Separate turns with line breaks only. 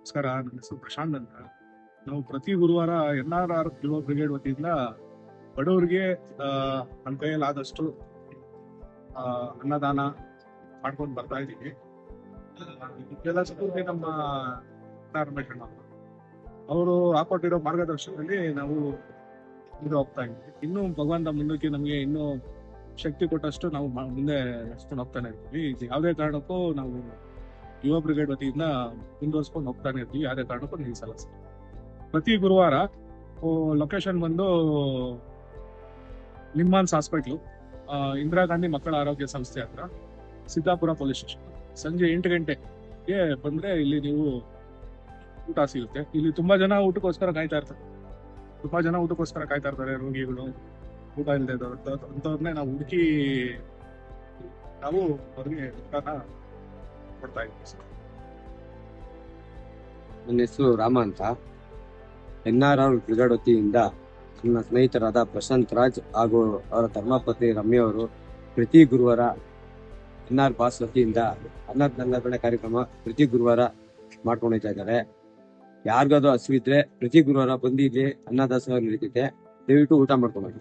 ನಮಸ್ಕಾರ, ನನ್ನ ಹೆಸರು ಪ್ರಶಾಂತ್ ಅಂತ. ನಾವು ಪ್ರತಿ ಗುರುವಾರ NRR ಯುವ ಬ್ರಿಗೇಡ್ ವತಿಯಿಂದ ಬಡವರಿಗೆ ನನ್ನ ಕೈಯಲ್ಲಿ ಆದಷ್ಟು ಅನ್ನದಾನ ಮಾಡ್ಕೊಂಡು ಬರ್ತಾ ಇದ್ದೀವಿ. ಇದೆಲ್ಲ ಸ್ಫೂರ್ತಿ ನಮ್ಮ ರಮೇಶಣ್ಣ ಅವರು ಹಾಕೊಟ್ಟಿರೋ ಮಾರ್ಗದರ್ಶನದಲ್ಲಿ ನಾವು ಮುಂದೆ ಹೋಗ್ತಾ ಇದ್ದೀವಿ. ಇನ್ನೂ ಭಗವಂತ ಮುಂದಕ್ಕೆ ನಮಗೆ ಇನ್ನೂ ಶಕ್ತಿ ಕೊಟ್ಟಷ್ಟು ನಾವು ಮುಂದೆ ನಡೆಸ್ಕೊಂಡು ಹೋಗ್ತಾನೆ ಇರ್ತೀವಿ. ಇದು ಯಾವುದೇ ಕಾರಣಕ್ಕೂ ನಾವು ಯುವ ಬ್ರಿಗೇಡ್ ವತಿಯಿಂದ ಮುಂದುವರ್ಸ್ಕೊಂಡು ಹೋಗ್ತಾನೆ ಇರ್ತೀವಿ. ಯಾವುದೇ ಕಾರಣಕ್ಕೂ ನಿಲ್ಲಿಸಲ್ಲ ಸರ್. ಪ್ರತಿ ಗುರುವಾರ ಲೊಕೇಶನ್ ಬಂದು ನಿಮ್ಮಾನ್ಸ್ ಹಾಸ್ಪಿಟ್ಲು, ಇಂದಿರಾ ಗಾಂಧಿ ಮಕ್ಕಳ ಆರೋಗ್ಯ ಸಂಸ್ಥೆ ಹತ್ರ, ಸಿದ್ದಾಪುರ ಪೊಲೀಸ್ ಸ್ಟೇಷನ್. ಸಂಜೆ 8 ಗಂಟೆಗೆ ಬಂದ್ರೆ ಇಲ್ಲಿ ನೀವು ಊಟ ಸಿಗುತ್ತೆ. ಇಲ್ಲಿ ತುಂಬಾ ಜನ ಊಟಕ್ಕೋಸ್ಕರ ಕಾಯ್ತಾ ಇರ್ತಾರೆ. ರೋಗಿಗಳು, ಊಟ ಇಲ್ಲದೆ ಅಂತವ್ರನ್ನೇ ನಾವು ಹುಡುಕಿ ನಾವು ಅವ್ರಿಗೆ ಊಟನ ಕೊಡ್ತಾ ಇದ್ದೀವಿ ಸರ್.
ನನ್ನ ಹೆಸರು ರಾಮ ಅಂತ. NRR ಬ್ರಿಗೇಡ್ ವತಿಯಿಂದ ನನ್ನ ಸ್ನೇಹಿತರಾದ ಪ್ರಶಾಂತ್ ರಾಜ್ ಹಾಗೂ ಅವರ ಧರ್ಮಪತ್ನಿ ರಮ್ಯ ಅವರು ಪ್ರತಿ ಗುರುವಾರ NR ಬಾಸ್ ವತಿಯಿಂದ ಅನ್ನದಾನ ಕಾರ್ಯಕ್ರಮ ಪ್ರತಿ ಗುರುವಾರ ಮಾಡ್ಕೊಂಡು ಹೋಗ್ತಾ ಇದ್ದಾರೆ. ಯಾರಿಗಾದ್ರೂ ಹಸಿವಿದ್ರೆ ಪ್ರತಿ ಗುರುವಾರ ಬಂದು ಇಲ್ಲಿ ಅನ್ನದಾಸೋಹ ನಡೀತೈತೆ. ದಯವಿಟ್ಟು ಊಟ ಮಾಡ್ಕೊಂಡು